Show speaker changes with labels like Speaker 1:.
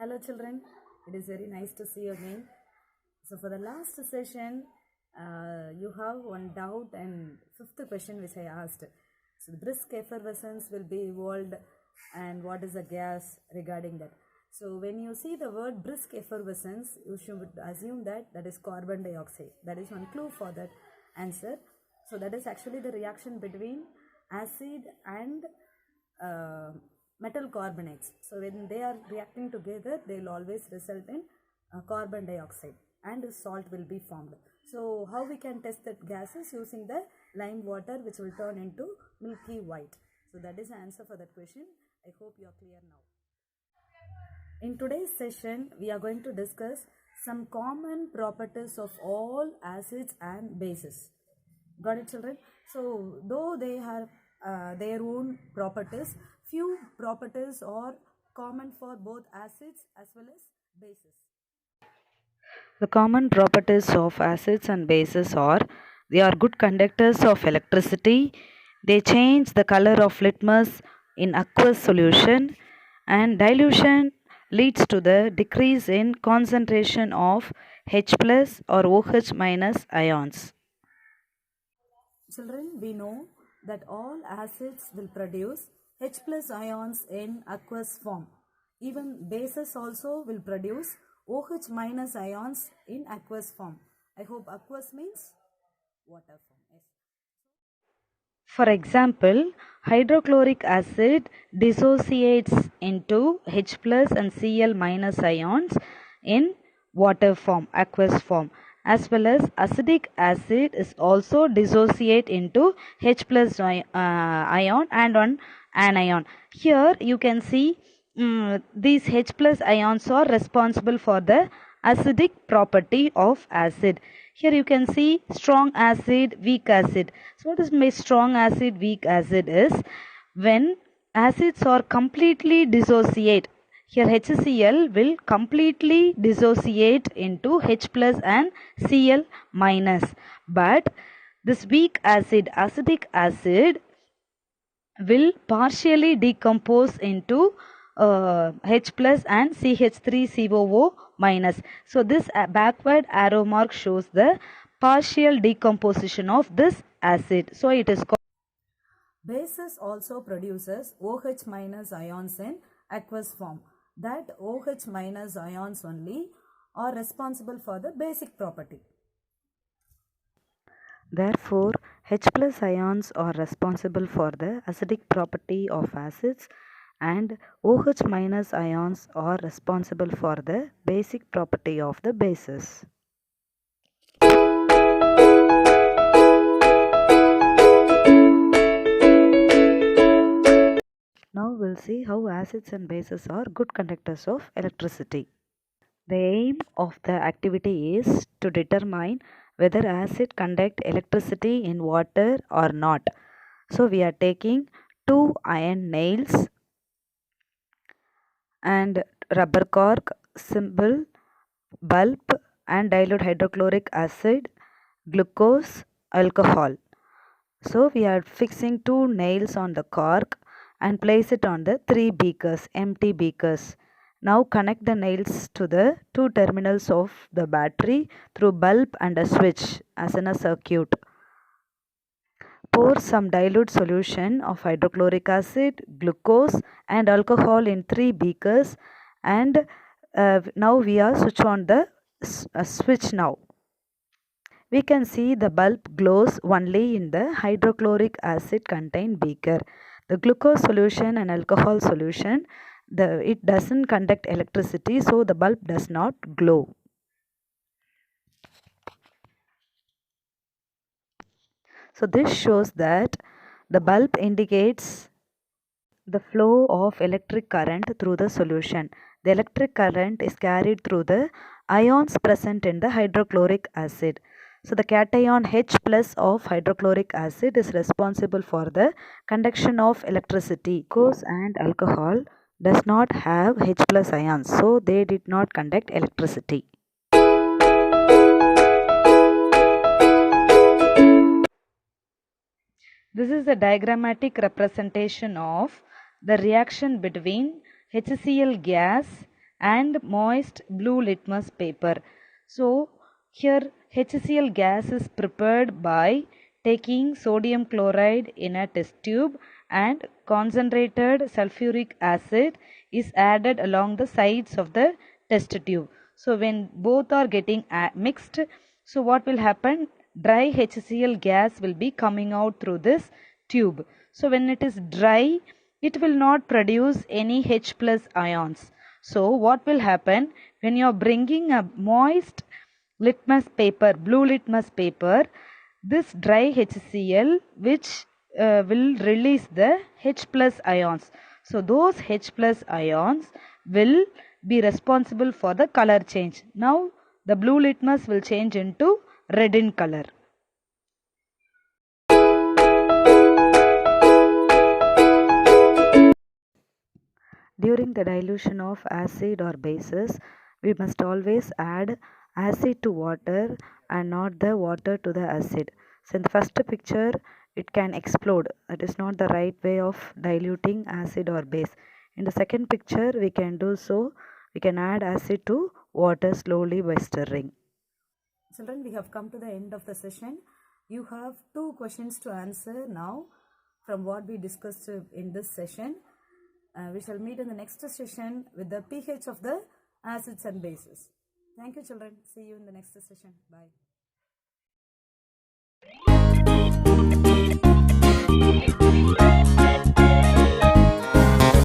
Speaker 1: Hello children, it is very nice to see you again. So for the last session, you have one doubt and fifth question which I asked. So the brisk effervescence will be evolved and what is a gas regarding that. So when you see the word brisk effervescence, you should assume that is carbon dioxide. That is one clue for that answer. So that is actually the reaction between acid and metal carbonates. So when they are reacting together, they will always result in carbon dioxide and salt will be formed. So how we can test that gases using the lime water which will turn into milky white. So that is the answer for that question. I hope you are clear now. In today's session, we are going to discuss some common properties of all acids and bases. Got it, children? So though they have their own properties, few properties are common for both acids as well as bases.
Speaker 2: The common properties of acids and bases are they are good conductors of electricity, they change the color of litmus in aqueous solution, and dilution leads to the decrease in concentration of H plus or OH minus ions.
Speaker 1: Children, we know that all acids will produce H plus ions in aqueous form. Even bases also will produce OH minus ions in aqueous form. I hope aqueous means water form. Yes.
Speaker 2: For example, hydrochloric acid dissociates into H plus and Cl minus ions in water form, aqueous form, as well as acetic acid is also dissociate into H plus ion and on anion. Here you can see these H plus ions are responsible for the acidic property of acid. Here you can see strong acid, weak acid. So what is my strong acid, weak acid is when acids are completely dissociate. Here HCl will completely dissociate into H plus and Cl minus. But this weak acid, acidic acid will partially decompose into H plus and CH3COO minus. So this backward arrow mark shows the partial decomposition of this acid. So it is called.
Speaker 1: Bases also produces OH minus ions in aqueous form. That OH minus ions only are responsible for the basic property.
Speaker 2: Therefore, H plus ions are responsible for the acidic property of acids and OH minus ions are responsible for the basic property of the bases. Now we'll see how acids and bases are good conductors of electricity. The aim of the activity is to determine whether acid conduct electricity in water or not. So we are taking 2 iron nails and rubber cork, symbol, bulb and dilute hydrochloric acid, glucose, alcohol. So we are fixing 2 nails on the cork and place it on the 3 beakers, empty beakers. Now connect the nails to the 2 terminals of the battery through bulb and a switch as in a circuit. Pour some dilute solution of hydrochloric acid, glucose and alcohol in 3 beakers and now we are switch on the switch now. We can see the bulb glows only in the hydrochloric acid contained beaker. The glucose solution and alcohol solution, it doesn't conduct electricity, so the bulb does not glow. So this shows that the bulb indicates the flow of electric current through the solution. The electric current is carried through the ions present in the hydrochloric acid. So the cation H plus of hydrochloric acid is responsible for the conduction of electricity. Glucose and alcohol does not have H plus ions, so they did not conduct electricity. This is the diagrammatic representation of the reaction between HCl gas, and moist blue litmus paper. So here HCl gas is prepared by taking sodium chloride in a test tube and concentrated sulfuric acid is added along the sides of the test tube. So when both are getting mixed, so what will happen? Dry HCl gas will be coming out through this tube. So when it is dry, it will not produce any H plus ions. So what will happen when you are bringing a moist litmus paper, blue litmus paper, this dry HCl which will release the H plus ions. So those H plus ions will be responsible for the color change. Now the blue litmus will change into red in color. During the dilution of acid or bases, we must always add acid to water and not the water to the acid. So in the first picture, it can explode. It is not the right way of diluting acid or base. In the second picture, we can do so. We can add acid to water slowly by stirring.
Speaker 1: Children, we have come to the end of the session. You have 2 questions to answer now from what we discussed in this session. We shall meet in the next session with the pH of the acids and bases. Thank you, children. See you in the next session. Bye.